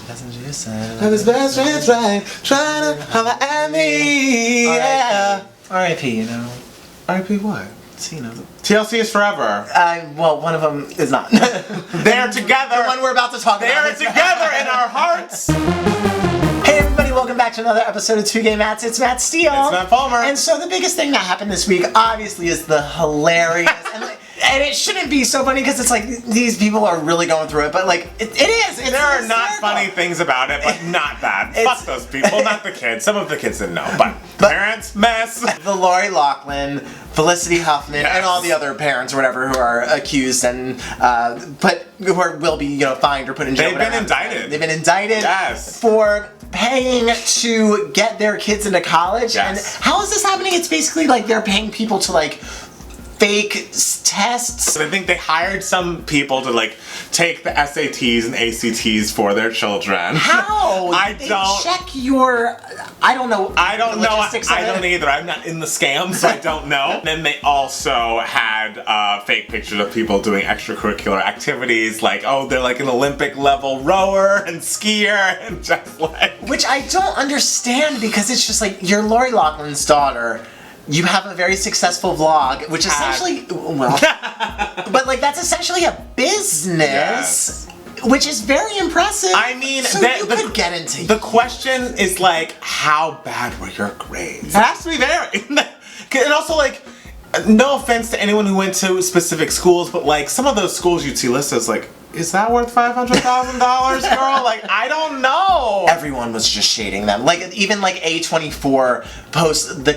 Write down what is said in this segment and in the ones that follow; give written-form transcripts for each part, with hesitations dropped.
That's what you said. Have his best friends right, trying to holler at me. Yeah. R.I.P. You know. R.I.P. what? So, you know. TLC is forever. Well, one of them is not. They're together. The one we're about to talk about. They're together in our hearts. Hey everybody, welcome back to another episode of Two Gay Mats. It's Matt Steele. It's Matt Palmer. And so the biggest thing that happened this week, obviously, is the hilarious and it shouldn't be so funny because it's like these people are really going through it, but like it is. It's there are not funny things about it, but not bad. Fuck those people, not the kids. Some of the kids didn't know, but parents, mess. The Loughlin, Felicity Huffman, and all the other parents or whatever who are accused and will be fined or put in jail. They've been indicted. They've been indicted for paying to get their kids into college. Yes. And how is this happening? It's basically like they're paying people to like fake tests. I think they hired some people to take the SATs and ACTs for their children. How? They check your. I don't know. I don't know. I don't either. I'm not in the scam, so I don't know. And then they also had fake pictures of people doing extracurricular activities, like they're like an Olympic level rower and skier, and just which I don't understand because it's just like you're Lori Loughlin's daughter. You have a very successful vlog, which essentially, but that's essentially a business, which is very impressive. I mean, so you could get into the question is how bad were your grades? It has to be there, and also no offense to anyone who went to specific schools, but some of those schools you'd see listed as is that worth $500,000, girl? I don't know. Everyone was just shading them. Even A24 post the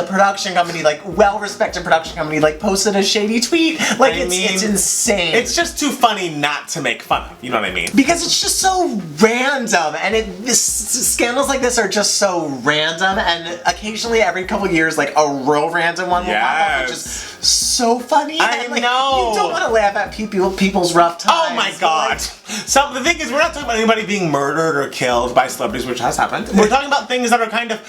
production company, well-respected production company, posted a shady tweet. It's insane. It's just too funny not to make fun of. You know what I mean? Because it's just so random, and scandals like this are just so random, and occasionally every couple years, a real random one will pop up, which is so funny. I know. You don't want to laugh at people's rough times. Oh my god. So the thing is, we're not talking about anybody being murdered or killed by celebrities, which has happened. We're talking about things that are kind of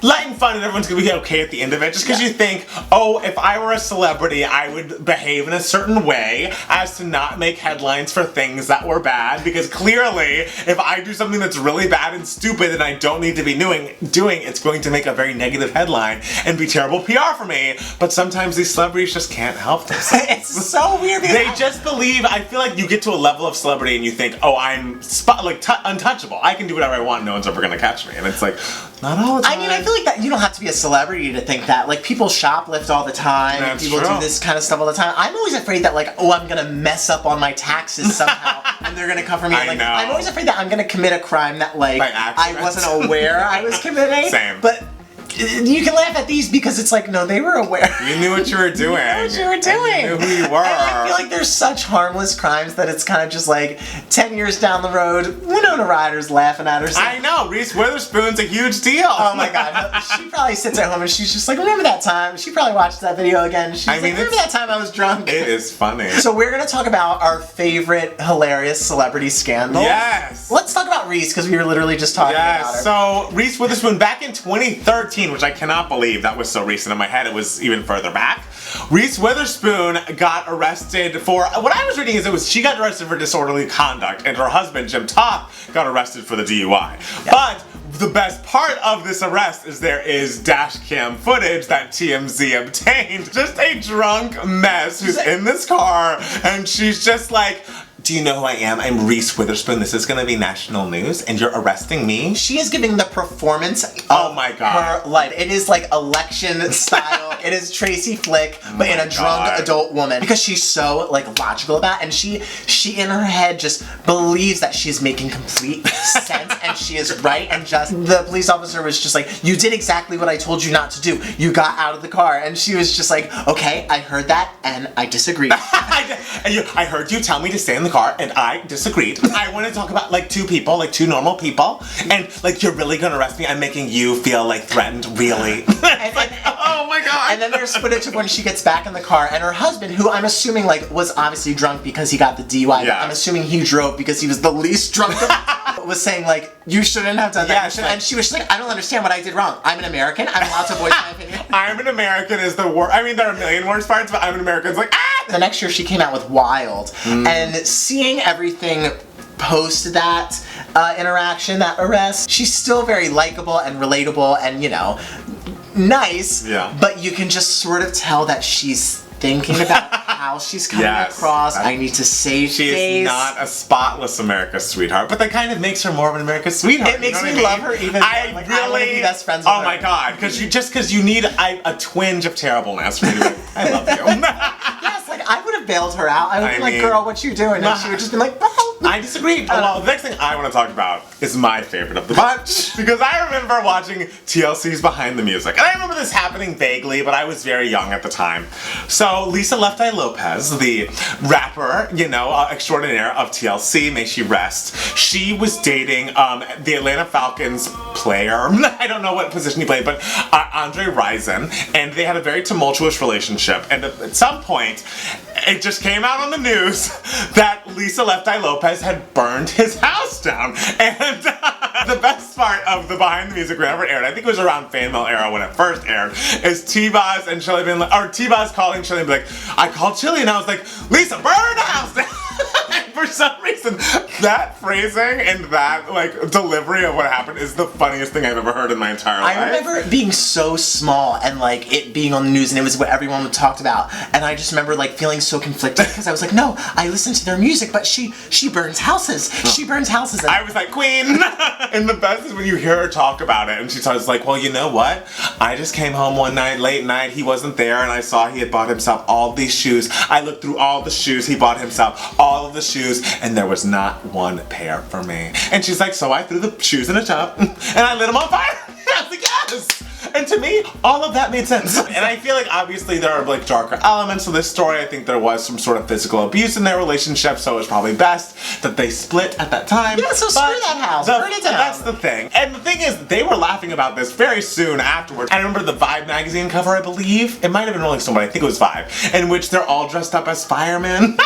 light and fun and everyone's gonna be okay at the end of it, just because you think, if I were a celebrity, I would behave in a certain way as to not make headlines for things that were bad, because clearly, if I do something that's really bad and stupid and I don't need to be doing, it's going to make a very negative headline and be terrible PR for me. But sometimes these celebrities just can't help themselves. It's so weird. They just believe, I feel like you get to a level of celebrity and you think, I'm untouchable. I can do whatever I want, no one's ever gonna catch me. And it's not all the time. I mean, I feel like that you don't have to be a celebrity to think that. People shoplift all the time. That's people true. do this kind of stuff all the time. I'm always afraid that I'm gonna mess up on my taxes somehow and they're gonna come for me. I know. I'm always afraid that I'm gonna commit a crime that I wasn't aware I was committing. Same. But you can laugh at these because it's no, they were aware. You knew what you were doing. You knew what you were doing. You knew who you were. And I feel like there's such harmless crimes that it's kind of just 10 years down the road, Winona Ryder's laughing at herself. I know, Reese Witherspoon's a huge deal. Oh my god. She probably sits at home and she's just remember that time? She probably watched that video again. She's remember that time I was drunk? It is funny. So we're going to talk about our favorite hilarious celebrity scandals. Yes. Let's talk about Reese because we were literally just talking about her. So Reese Witherspoon back in 2013, which I cannot believe that was so recent in my head, it was even further back. Reese Witherspoon got arrested for, what I was reading is she got arrested for disorderly conduct and her husband, Jim Toth, got arrested for the DUI. Yep. But the best part of this arrest is there is dash cam footage that TMZ obtained. Just a drunk mess who's in this car and she's just do you know who I am? I'm Reese Witherspoon. This is gonna be national news, and you're arresting me? She is giving the performance of her life. It is election style. It is Tracy Flick, but in a drunk adult woman. Because she's so logical about it, and she in her head just believes that she's making complete sense, and she is right, and just the police officer was just you did exactly what I told you not to do. You got out of the car, and she was just okay, I heard that, and I disagreed. I heard you tell me to stay in the car, and I disagreed. I want to talk about two people, two normal people, and you're really gonna arrest me? I'm making you feel threatened, really? Oh my god! And then there's footage of when she gets back in the car, and her husband, who I'm assuming was obviously drunk because he got the DUI. Yeah. I'm assuming he drove because he was the least drunk. Was saying you shouldn't have done that. Yeah, and she was I don't understand what I did wrong. I'm an American. I'm allowed to voice my opinion. I'm an American is the worst. I mean, there are a million worse parts, but I'm an American. It's The next year she came out with Wild, and seeing everything post that interaction, that arrest, she's still very likable and relatable and, you know, nice. Yeah. But you can just sort of tell that she's thinking about how she's coming across. I need to save She face. is not a spotless America's sweetheart, but that kind of makes her more of an America's sweetheart. It makes you know me what I love mean? her even. I like, really I want to be best friends with her. Oh my god, because you need a twinge of terribleness for me to be like, I love you. Yes, like I would have bailed her out. I would be like, mean, girl, what you doing? And she would just be like, oh. I disagree. Well, the next thing I want to talk about is my favorite of the bunch. Because I remember watching TLC's Behind the Music. And I remember this happening vaguely, but I was very young at the time. So Lisa Left Eye Lopez, the rapper, you know, extraordinaire of TLC, may she rest, she was dating the Atlanta Falcons player. I don't know what position he played, but Andre Rison. And they had a very tumultuous relationship. And at some point, it just came out on the news that Lisa Left Eye Lopez had burned his house down. And the best part of the Behind the Music whenever it aired, I think it was around Fan Mail era when it first aired, is T-Boz and Chili being like, or T-Boz calling Chili and be like, I called Chili and I was like, Lisa, burn the house down. For some reason, that phrasing and that like delivery of what happened is the funniest thing I've ever heard in my entire life. I remember it being so small and like it being on the news and it was what everyone talked about. And I just remember like feeling so conflicted because I was like, no, I listen to their music, but she burns houses. She burns houses. And I was like, Queen! And the best is when you hear her talk about it and she starts like, well, you know what? I just came home one night, late night, he wasn't there and I saw he had bought himself all these shoes. I looked through all the shoes he bought himself, all of the shoes, and there was not one pair for me. And she's like, so I threw the shoes in a tub and I lit them on fire. I was like, yes! And to me, all of that made sense. And I feel like obviously there are like darker elements to this story. I think there was some sort of physical abuse in their relationship, so it was probably best that they split at that time. yeah, so screw that house. Burn it down. That's the thing. And the thing is, they were laughing about this very soon afterwards. I remember the Vibe magazine cover, I believe. It might have been Rolling Stone, but I think it was Vibe, in which they're all dressed up as firemen.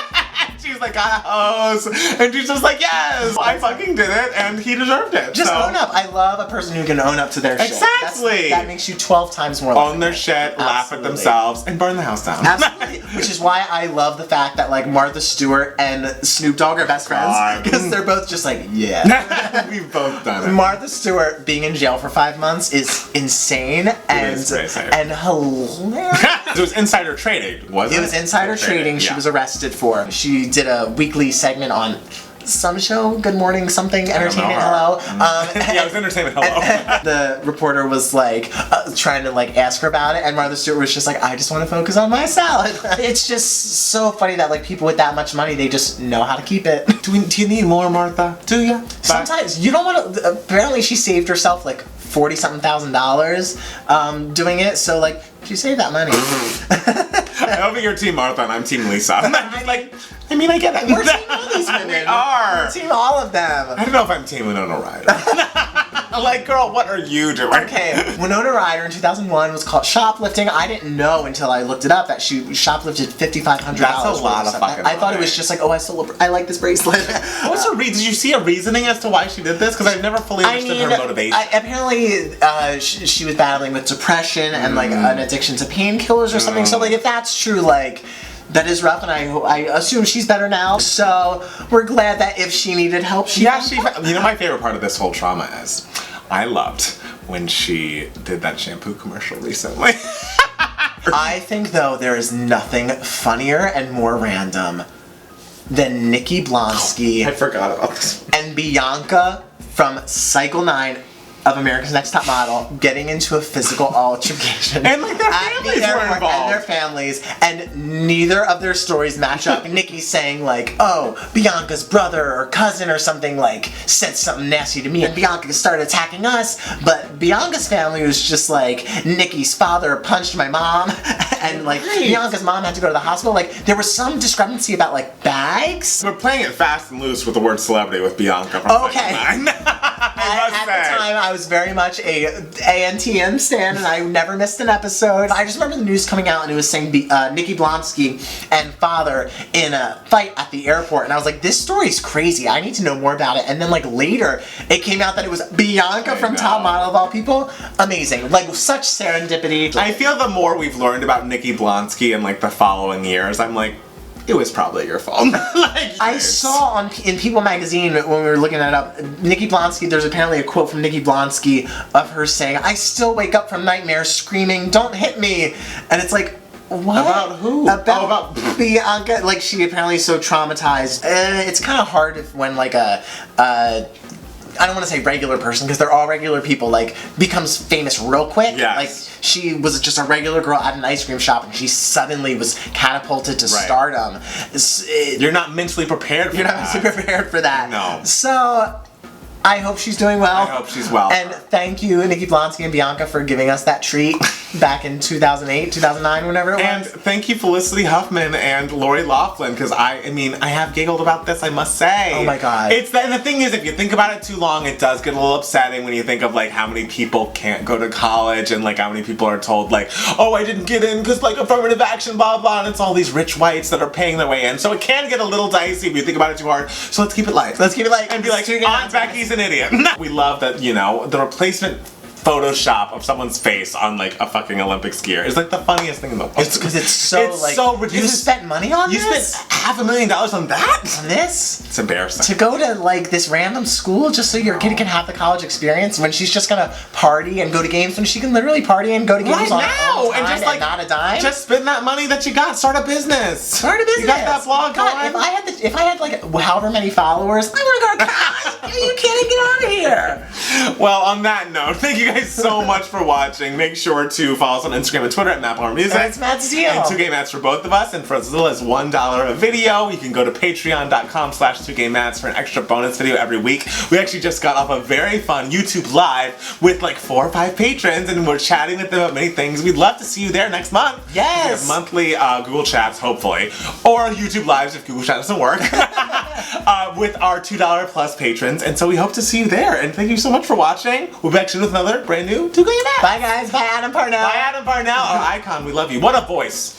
She's like, got a hose. And she's just like, yes, I fucking did it, and he deserved it. Just own up. I love a person who can own up to their shit. Exactly. That makes you 12 times more own their shit, laugh at themselves, and burn the house down. Absolutely. Which is why I love the fact that like Martha Stewart and Snoop Dogg are best friends. Because they're both just like, yeah. We've both done it. Martha Stewart being in jail for 5 months is insane and hilarious. It was insider trading, wasn't it? It was insider trading she was arrested for. She did a weekly segment on some show, Good Morning something, Entertainment Hello. Yeah, it was Entertainment Hello. The reporter was like trying to like ask her about it, and Martha Stewart was just like, I just want to focus on my salad. It's just so funny that like people with that much money, they just know how to keep it. Do you need more, Martha? Do you? Sometimes you don't want to. Apparently, she saved herself like $40-something thousand doing it. So like, she saved that money. I hope you're Team Martha and I'm Team Lisa. I'm just like, I mean, I get it. We're Team all these women. We are. We're Team all of them. I don't know if I'm Team Winona Ryder. I'm like, girl, what are you doing? Okay, Winona Ryder in 2001 was caught shoplifting. I didn't know until I looked it up that she shoplifted $5,500. That's a lot of fucking I thought money. it was just like, oh, I like this bracelet. What was her reason? Did you see a reasoning as to why she did this? Because I've never fully understood her motivation. Apparently, she was battling with depression and like an addiction to painkillers or something. So like, if that's true, like, that is rough, and I assume she's better now. So we're glad that if she needed help, she. You know, my favorite part of this whole trauma is, I loved when she did that shampoo commercial recently. I think though there is nothing funnier and more random than Nikki Blonsky. I forgot about this. And Bianca from Cycle 9 of America's Next Top Model getting into a physical altercation. And like their families were involved. And their families, and neither of their stories match up. Nikki saying like, oh, Bianca's brother or cousin or something like said something nasty to me and Bianca started attacking us, but Bianca's family was just like, Nikki's father punched my mom and like Bianca's mom had to go to the hospital. Like there was some discrepancy about like bags. We're playing it fast and loose with the word celebrity with Bianca from Okay. Cycle 9. At the time, I was very much a ANTM stan, and I never missed an episode. I just remember the news coming out, and it was saying Nikki Blonsky and father in a fight at the airport, and I was like, this story's crazy. I need to know more about it. And then like later, it came out that it was Bianca from Top Model of all people. Amazing, like such serendipity. I feel the more we've learned about Nikki Blonsky in like the following years, I'm like, it was probably your fault. Like, I saw in People magazine when we were looking that up, Nikki Blonsky, there's apparently a quote from Nikki Blonsky of her saying, "I still wake up from nightmares screaming, 'Don't hit me!'" And it's like, what? About who? About Bianca. Like, she apparently is so traumatized. It's kind of hard if when like I don't want to say regular person because they're all regular people, like, becomes famous real quick. Yes. Like, she was just a regular girl at an ice cream shop and she suddenly was catapulted to stardom. You're not mentally prepared for that. You're not mentally prepared for that. No. So, I hope she's doing well. I hope she's well. And thank you, Nikki Blonsky and Bianca, for giving us that treat back in 2008, 2009, whenever it was. And thank you, Felicity Huffman and Lori Loughlin, because I have giggled about this, I must say. Oh my God. And the thing is, if you think about it too long, it does get a little upsetting when you think of like how many people can't go to college and like how many people are told like, oh, I didn't get in because like affirmative action, blah, blah, and it's all these rich whites that are paying their way in. So it can get a little dicey if you think about it too hard. So let's keep it light. Let's keep it light. And be like, Aunt Becky's an idiot. We love that, you know, the replacement Photoshop of someone's face on like a fucking Olympic skier is like the funniest thing in the world. It's because it's so ridiculous. You spent money on this? You spent $500,000 on that? On this? It's embarrassing. To go to like this random school just so your kid can have the college experience when she's just gonna party and go to games when she can literally party and go to games right now and just like not a dime? Just spend that money that you got. Start a business. Start a business. You got that blog God, going. if I had like however many followers, I would have gone, God, are you kidding? Get out of here. Well, on that note, thank you guys so much for watching. Make sure to follow us on Instagram and Twitter at MapHorrorMusic. And it's Matt's deal. And 2Gay Mats for both of us. And for as little as $1 a video, you can go to patreon.com/2GayMats for an extra bonus video every week. We actually just got off a very fun YouTube Live with like 4 or 5 patrons, and we're chatting with them about many things. We'd love to see you there next month. Yes. We have monthly Google Chats, hopefully, or YouTube Lives if Google Chat doesn't work, with our $2 plus patrons. And so we hope to see you there. And thank you so much for watching. We'll be back soon with another brand new 2Gay Mats. Bye guys. Bye Adam Parnell. Bye Adam Parnell, our icon. We love you. What a voice.